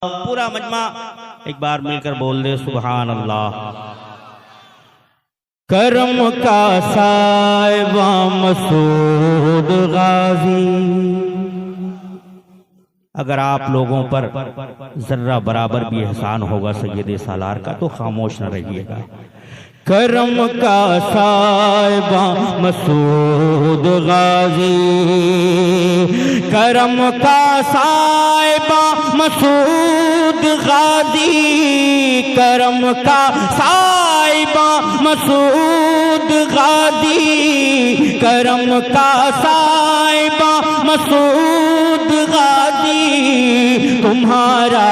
पूरा मजमा एक बार मिलकर बोल दे सुभान अल्लाह। करम का साहिबा मसूद गाजी, अगर आप लोगों पर जर्रा बराबर भी एहसान होगा सैयद सालार का तो खामोश न रहिएगा। करम का साहिबा मसूद गाजी, करम का साहिबा मसूद गाजी, करम का साहिबा मसूद गाजी, करम का साहिबा मसूद गाजी, तुम्हारा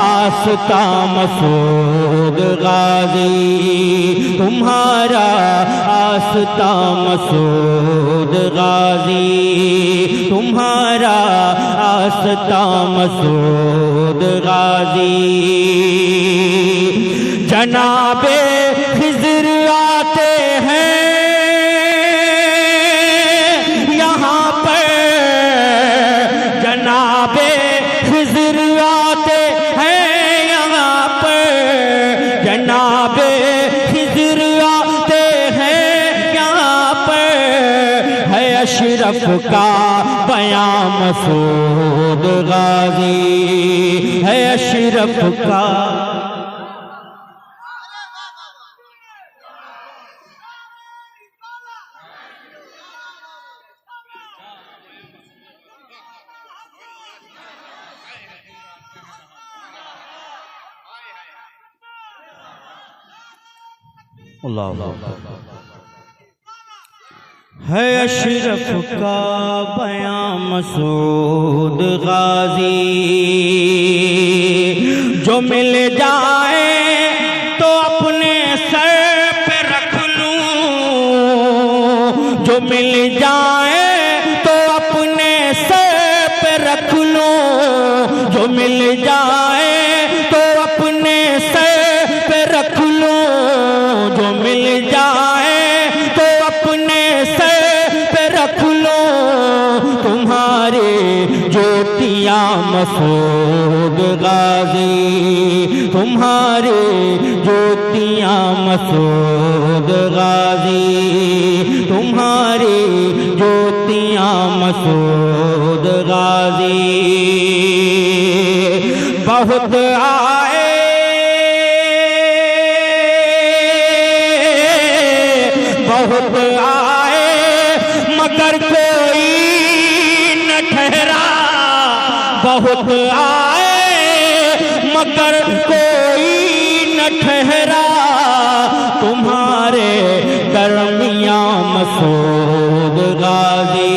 आस्था मसूद गाजी, तुम्हारा आस्था मसूद गाजी, तुम्हारा आस्था मसूद गाजी। जनाबे खिज़र आते हैं यहाँ पर, जनाबे खिज़र आते हैं यहाँ पर, जनाबे खिज़र आते हैं यहाँ पर, है अशरफ का बयां मसूद गाजी, है अशरफ का। है अशरफ का बयां मसूद गाजी, जो मिल जाए तो अपने सर पे रख लूं, जो मिल जाए तो अपने सर पे रख लूं, जो मिल जाए तो अपने सर पे रख लूं, जो मिल जाए तो अपने सर पे रख लो, तुम्हारे ज्योतियां मसूद गाजी, तुम्हारे ज्योतियां मसूद गाजी, तुम्हारे ज्योतियां मसूद गाजी। बहुत आए बहुत आए मगर कोई न ठहरा, बहुत आए मगर कोई न ठहरा, तुम्हारे दरमियां मसूद गाजी,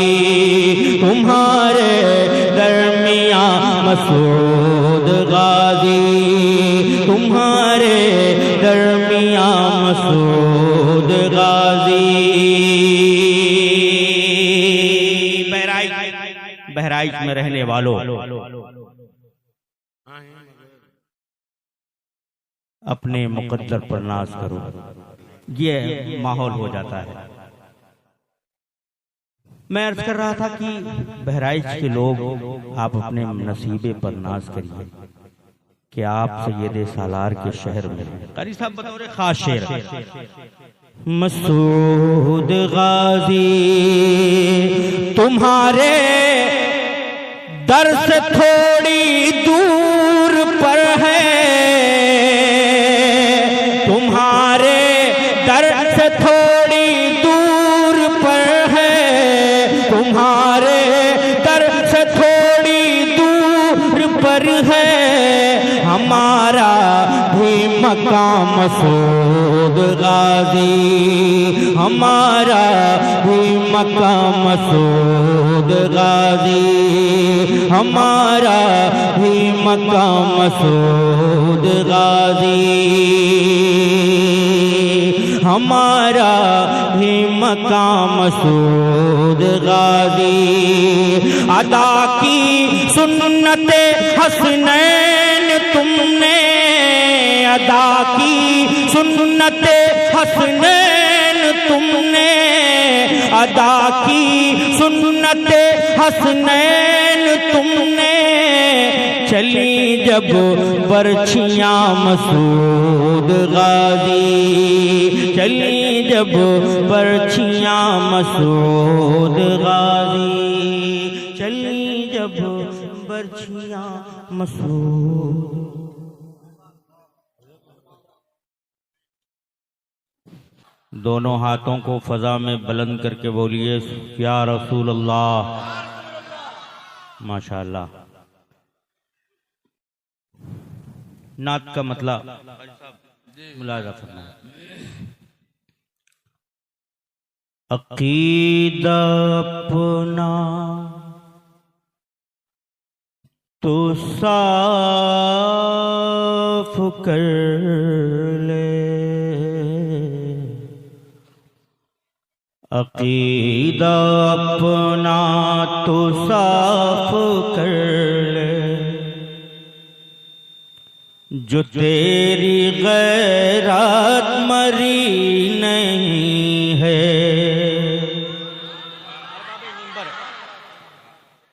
तुम्हारे दरमियां मसूद गाजी, तुम्हारे दरमियां मसूद गाजी। बहराइच में रहने वालों, अपने मुकद्दर पर नाज करो, ये माहौल हो जाता है। मैं अर्ज कर रहा था कि बहराइच के लोग आप अपने नसीबे पर नाज करिए कि आप सैयद सालार के शहर में कारी साहब बतौर खास शेर। मसूद गाजी तुम्हारे दर से थोड़ी दूर पर है, तुम्हारे दर से थोड़ी दूर पर है, तुम्हारे दर से थोड़ी दूर पर है, हमारा भी मकाम मसूद गाजी, हमारा भी मकाम मसूद गाजी, हमारा भी मकाम मसूद गाजी, हमारा भी मकाम मसूद गाजी। अदा की सुन्नते हसनैन तुमने, अदा की सुन्नते हसनैन तुमने, अदा की सुन्नते हसनैन तुमने, चली जब बरछियाँ मसूद गाजी, चली जब बरछियाँ मसूद गाजी, चली जब बरछियाँ मसूद। दोनों हाथों को फजा में बुलंद करके बोलिए या रसूल अल्लाह। माशाअल्लाह। नात का मतलब मुलाजा फरमाएं। अकीदा अपना तो साफ कर ले, अकीदा अपना तो साफ कर ले, जो तेरी गैरत मरी नहीं है।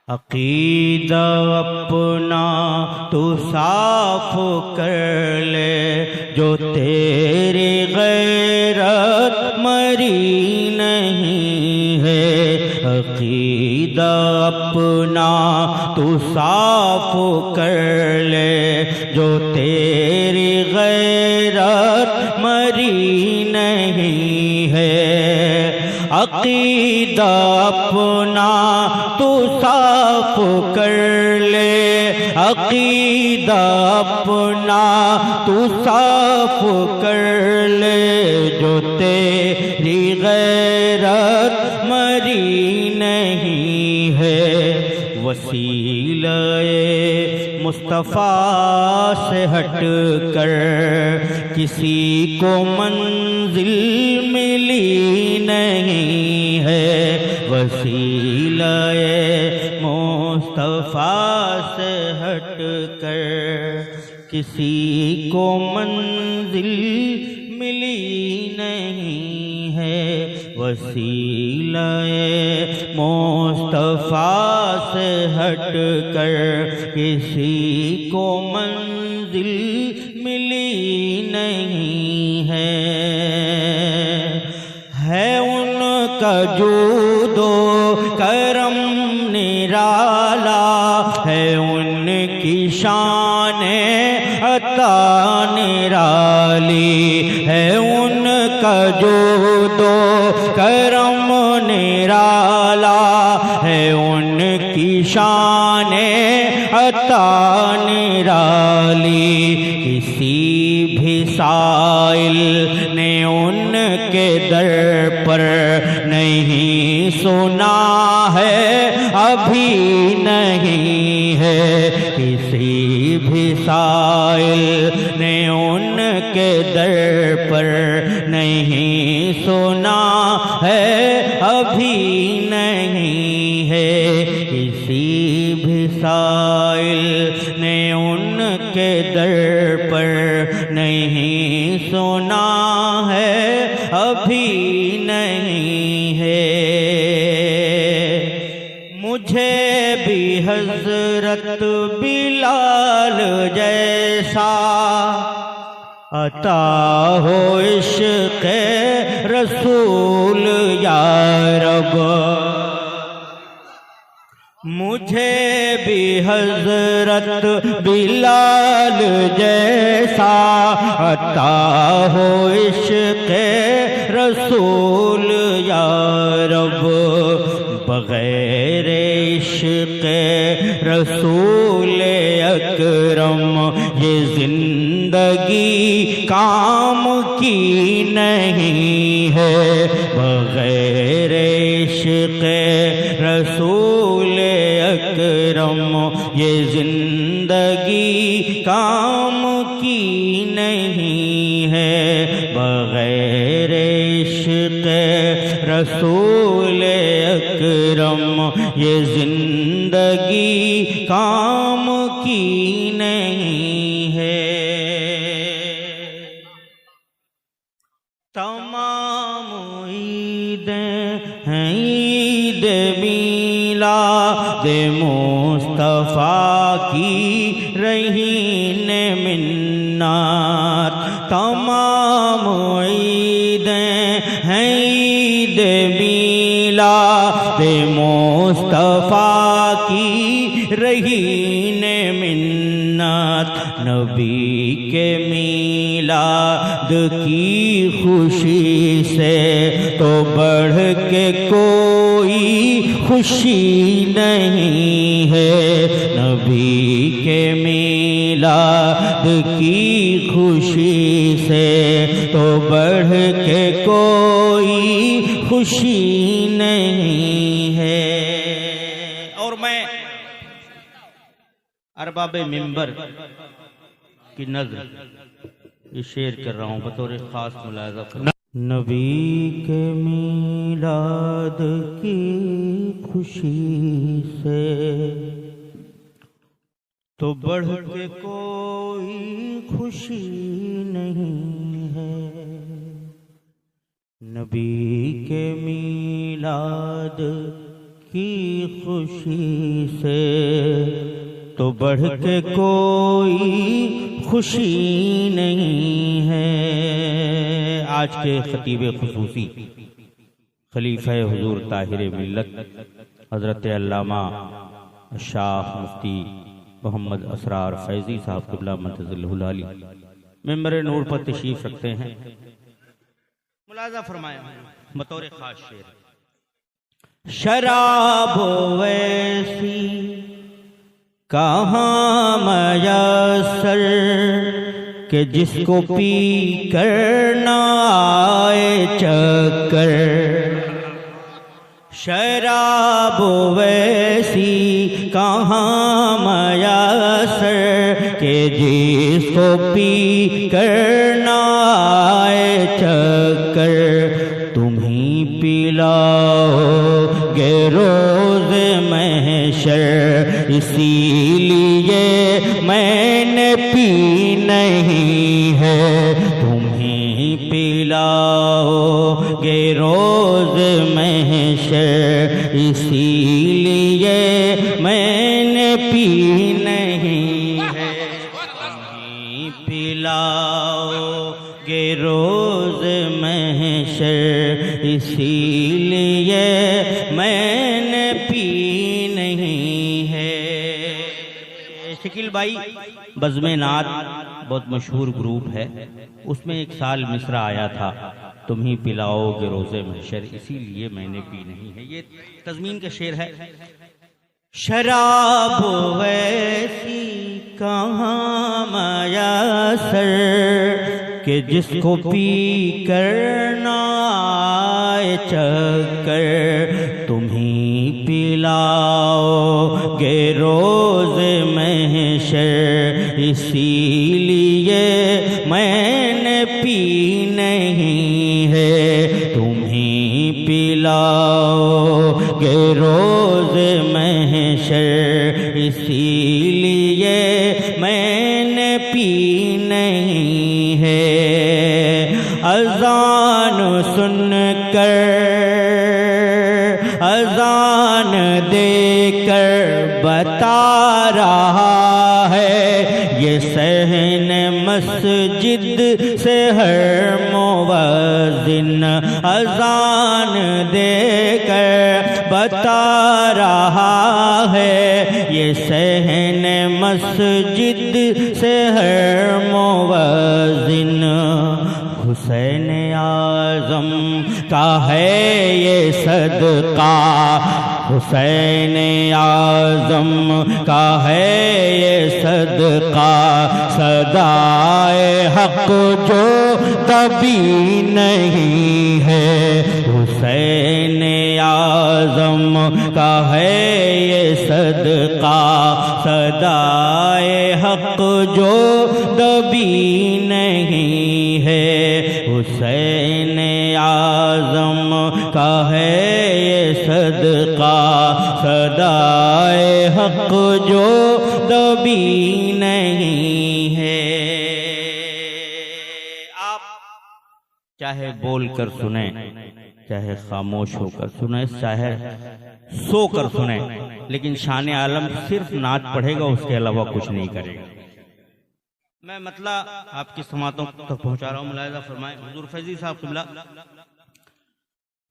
अकीदा अपना तो साफ कर ले, जो तेरी गैरत मरी नहीं है। अकीदा अपना तो साफ कर ले, जो तेरी गैरत मरी नहीं है। अकीदा अपना तो साफ कर ले, अकीदा अपना तो साफ कर ले, जो तेरी गैरत मरी नहीं है। वसीले मुस्तफ़ा से हट कर किसी को मंजिल मिली नहीं है। वसीले मुस्तफ़ा से हट कर किसी को मंजिल मिली नहीं है। वसीले मुस्तफ़ा से हट कर किसी को मंजिल मिली नहीं है। उनका जूदो करम निराला है, उनकी शान अता निराली है। उनका जूदो करम निराला है, उनकी शान अता निराली। किसी भी साइल ने उनके दर पर नहीं सुना है, अभी नहीं है। किसी भी साइल ने उनके दर पर नहीं सुना है, अभी नहीं है। किसी भी साइल ने उनके दर पर नहीं सुना है, अभी नहीं है। मुझे भी हजरत बिलाल जैसा अता हो इश्क़ रसूल या रब। मुझे भी हजरत बिलाल जैसा अता हो इश्क़ रसूल या रब। बग़ैर इश्क़ रसूल अकरम ये जिंदगी काम की नहीं है। बग़ैर इश्क़ रसूल अकरम ये जिंदगी काम की नहीं है। बग़ैर इश्क़ रसूल अकरम ये जिंदगी काम की नहीं है। तमाम ईदें हैं ईद मिलाद मुस्तफ़ा की रही ने मिन्नत, तमाम ईदें हैं ईद मीलाद मुस्तफा की रही ने मिन्नत। नबी के मीलाद की खुशी से तो बढ़ के कोई खुशी नहीं है। नबी के मीलाद की खुशी से तो बढ़ के कोई खुशी नहीं है। और मैं अरबाब मिंबर की नज़र ये शेर कर रहा हूँ बतौर खास मुलाज़ा। नबी के मीलाद की खुशी से तो बढ़ के कोई खुशी नहीं है। नबी के मीलाद की खुशी से तो बढ़ के कोई खुशी नहीं है। आज के खतीब खुसूसी खलीफा हुजूर ताहिर मिल्लत हज़रत अल्लामा शाह मुफ्ती मोहम्मद असरार फैज़ी साहब क़िबला मंतज़िलहुल आली मिंबर नूर पर तशरीफ़ रखते हैं। मुलाज़ा फरमाया बतौर खास शेर। शराब वैसी कहाँ मयसर कि जिसको पी कर ना आए चक्कर। शराब वैसी कहाँ मयसर कि जिसको पी कर ना आए चक्कर। तुम ही पिलाओगे रोज़ महशर, इसीलिए मैंने पी नहीं है। तुम ही पिलाओगे रोज़ महशर, इसीलिए मैंने पी नहीं है। तुम ही पिलाओगे रोज़ महशर, इसीलिए मैंने पी नहीं है। शकील भाई बज़्मे नात बहुत मशहूर ग्रुप है, उसमें एक साल मिसरा आया था, तुम ही पिलाओगे रोज़े महशर, इसीलिए मैंने पी नहीं है। ये तज़मीन का शेर है। शराब वैसी कहाँ मयसर कि जिसको पी कर ना आए चक्कर। तुम ही पिलाओगे रोज़ महशर, इसीलिए मैंने पी नहीं है। तुम ही पिलाओगे रोज़ महशर, इसीलिए मैंने पी नहीं है। अज़ान सुन कर अज़ान देकर बता रहा है ये सहन मस्जिद से हर मुअज़्ज़िन। अज़ान देकर बता रहा है ये सहन मस्जिद से हर मुअज़्ज़िन। हुसैन आज़म का है ये सदका, हुसैन आज़म का है ये सदका। सदाए हक जो दबी नहीं है, हुसैन आज़म का है ये सदका। सदाए हक जो दबी नहीं है, हुसैन आज़म का है ये सदका। सदाए हक जो दबी नहीं है। आप चाहे बोल कर सुने, चाहे खामोश होकर सुने, चाहे सो कर सुने, लेकिन शान आलम सिर्फ नाच पढ़ेगा, उसके अलावा कुछ नहीं करेगा। मैं मतलब आपकी समातों तक पहुंचा रहा हूं, मुलाहिजा फरमाएं हुजूर फैजी साहब क़िबला।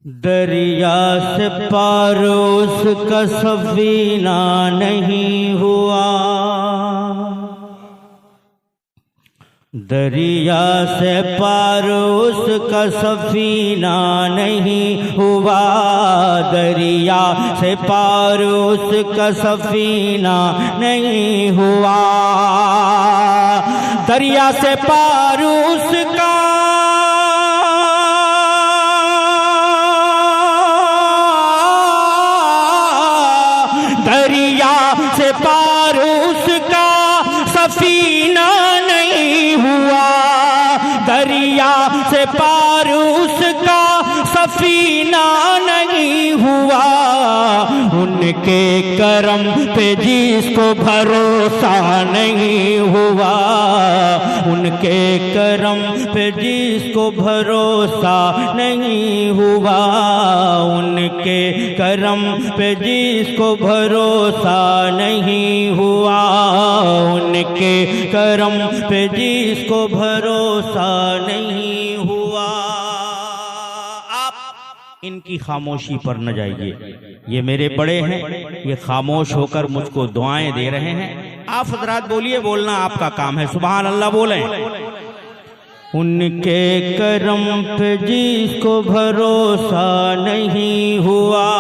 दरिया से पार उसका सफीना नहीं हुआ, दरिया से पार उसका सफीना नहीं हुआ, दरिया से पार उसका सफीना नहीं हुआ, दरिया से पार उसका दरिया से पार उसका सफीना नहीं हुआ, दरिया से पार उसका सफीना नहीं हुआ, उनके करम पे जिसको भरोसा नहीं हुआ, उनके करम पे जिसको भरोसा नहीं हुआ, उनके करम पे जिसको भरोसा नहीं हुआ, उनके करम पे जिसको भरोसा नहीं हुआ। आप इनकी खामोशी पर न जाइए, ये मेरे बड़े हैं, ये खामोश होकर मुझको दुआएं दे रहे हैं। आप हजरात बोलिए, बोलना आपका काम है, सुभान अल्लाह बोलें। उनके करम पे जिसको भरोसा नहीं हुआ,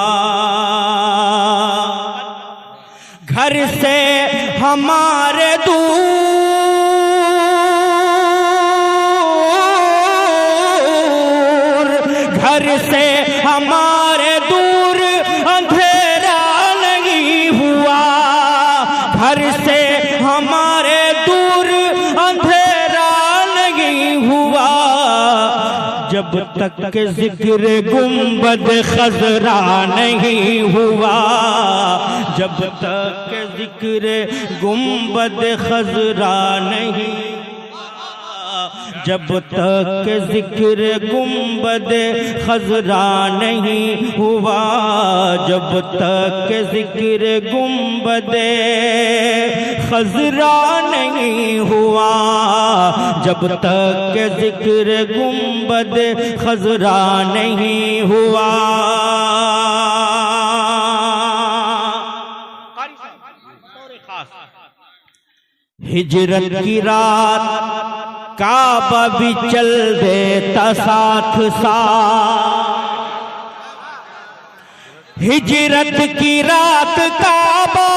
घर से हमारे दूर, घर से हमारे दूर अंधेरा नहीं हुआ, घर से हमारे दूर अंधेरा नहीं हुआ, जब तक जिक्र गुंबद खजरा नहीं हुआ, जब तक जिक्र गुंबद खजरा नहीं, जब तक जिक्र गुंबद खजरा नहीं हुआ, जब तक जिक्र गुंबद खजरा नहीं हुआ, जब तक जिक्र गुंबद खजरा नहीं हुआ। हिजरत की रात काबा भी चल देता साथ साथ, हिजरत की रात काबा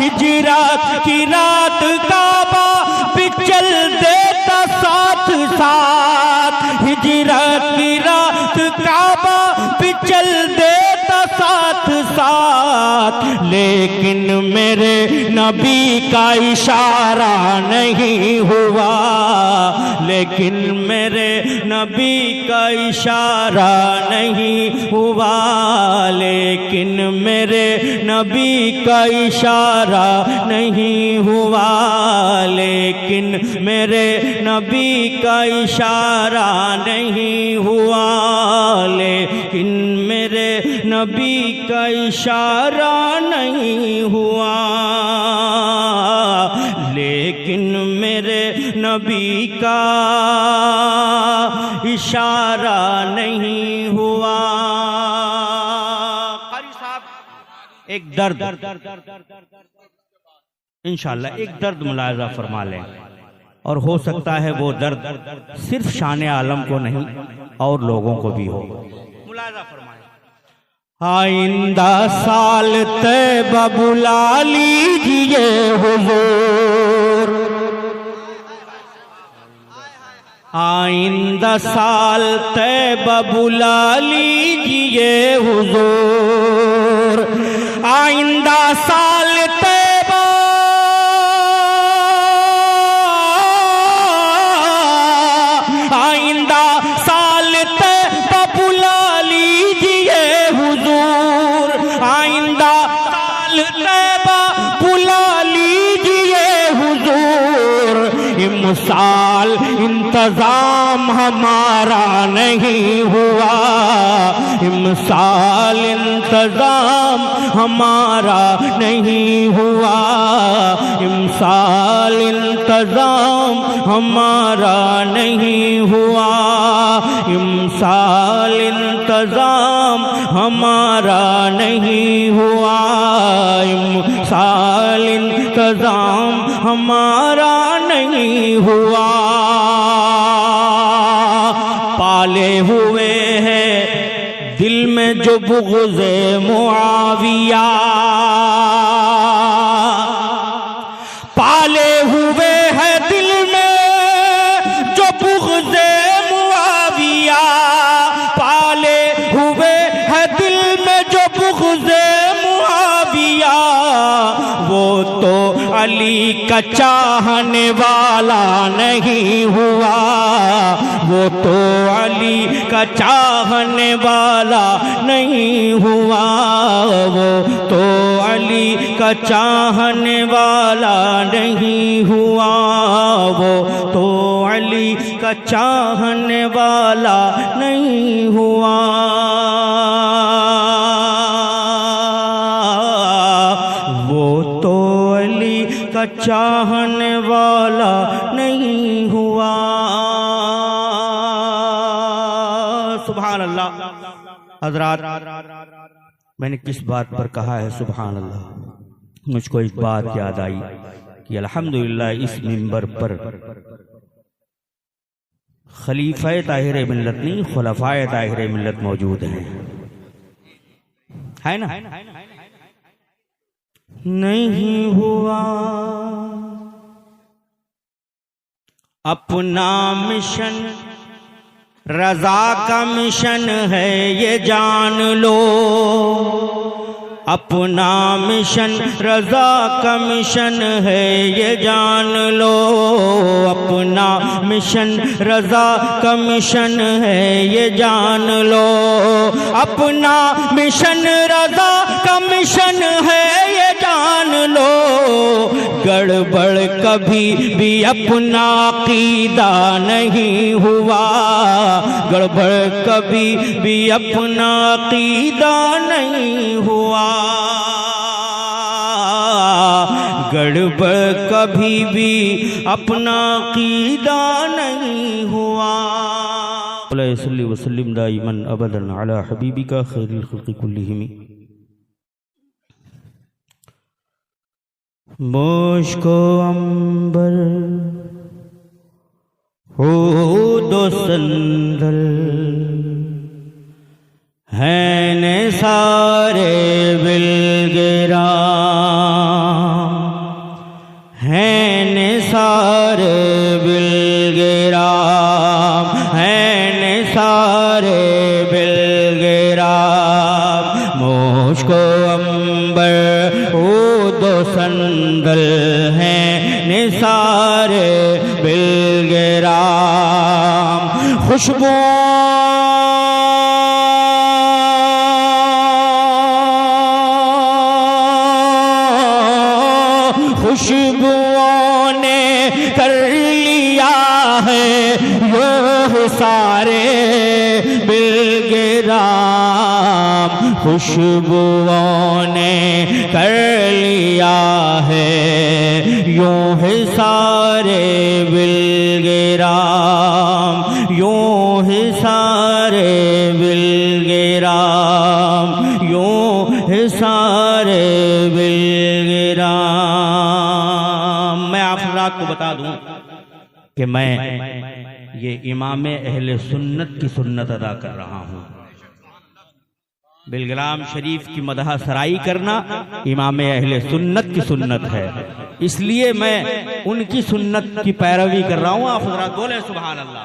हिजरत की रात काबा भी चल देता साथ साथ, हिजरत की रात काबा भी चल देता साथ साथ, लेकिन मेरे नबी का इशारा नहीं हुआ, लेकिन मेरे नबी का इशारा नहीं हुआ, लेकिन मेरे नबी का इशारा नहीं हुआ, लेकिन मेरे नबी का इशारा नहीं हुआ, लेकिन मेरे नबी का इशारा नहीं हुआ, लेकिन मेरे नबी का इशारा नहीं हुआ। कारी साहब एक दर्द इंशाअल्लाह एक दर्द मुलाहिजा फरमा लें, और हो सकता है वो दर्द सिर्फ शान आलम को नहीं और लोगों को भी हो। मुलाहिजा फरमाएं। आइंदा साल तैबा बुला लीजिए हुजूर, आइंदा साल तैबा बुला लीजिए हुजूर, आइंदा साल तैबा आइंदा साल तैबा बुला लीजिए हुजूर, आइंदा साल तैबा बुला लीजिए हुजूर, इमसाल इंतजाम हमारा नहीं हुआ, इमसाल इंतजाम हमारा नहीं हुआ, इमसाल इंतजाम हमारा नहीं हुआ, इमसाल इंतजाम हमारा नहीं हुआ, इमसाल इंतजाम हमारा नहीं हुआ। पाले हुए हैं दिल में जो बुग़्ज़े मुआविया, पाले हुए हैं दिल में जो बुग़्ज़े मुआविया, पाले हुए हैं दिल में जो बुग़्ज़े मुआविया, वो तो अली का चाहने वाला नहीं हुआ, वो तो अली का चाहने वाला नहीं हुआ, वो तो अली का चाहने वाला नहीं हुआ, वो तो अली का चाहने वाला नहीं हुआ। वो तो अली का चाहने वाला नहीं हुआ। सुभान अल्लाह। हज़रात, मैंने किस बात पर कहा है सुभान अल्लाह, मुझको एक बात याद आई कि अल्हम्दुलिल्लाह इस मिंबर पर खलीफा ताहिर मिल्लत नहीं, खुलफाए ताहिर मिल्लत मौजूद हैं, है ना? नहीं हुआ अपना मिशन, रज़ा का मिशन है ये जान लो, अपना मिशन रज़ा का मिशन है ये जान लो, अपना मिशन रज़ा का मिशन है ये जान लो, अपना मिशन रज़ा का मिशन है ये जान लो। गड़बड़ कभी भी अपना अक़ीदा नहीं हुआ, गड़बड़ कभी भी अपना अक़ीदा नहीं हुआ, गड़बड़ कभी भी अपना अक़ीदा नहीं हुआ। सल्लल्लाहु अलैहि वसल्लम दाइमन अबदन अला हबीबिका खैरिल खल्क़ि कुल्लिहिम। मुझको अंबर हो दो संदल है ने सारे बिलगिरा, है ने सारे बिलगिरा, है ने सारे बिलगिरा। मुझको अंबर हो दो संदल है निसारे बिलगिरा, खुशबू खुशबुओं ने कर लिया है यो सारे बिलगिरा, खुशबुओं ने कर लिया है यूं है सारे बिलगिरा, यूं है सारे बिलगिरा, यूं है सारे बिलगिरा। मैं आप हज़रात को बता दूं कि मैं ये इमाम अहले सुन्नत की सुन्नत अदा कर रहा हूँ। बिलग्राम शरीफ की मदह सराई करना इमाम अहले सुन्नत की सुन्नत है, इसलिए मैं उनकी सुन्नत की पैरवी कर रहा हूँ। आप हज़रात बोले सुभान अल्लाह।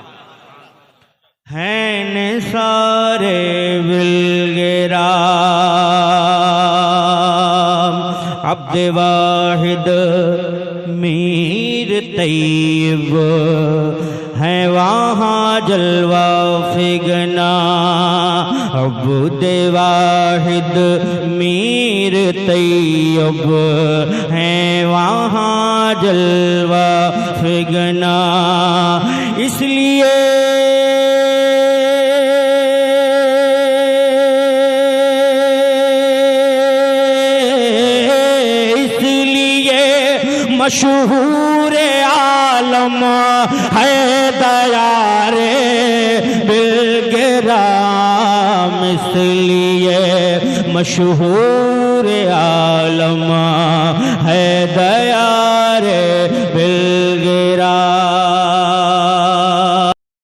हैं ने सारे बिलगिरा अब्द वाहिद मीर तैयब है वहाँ जलवा फिगना, अब्द वाहिद मीर तैयब है वहाँ जलवा फिगना। इसलिए मशहूर आलम है दयारे बिलगिराम, इसलिए मशहूर आलम है दया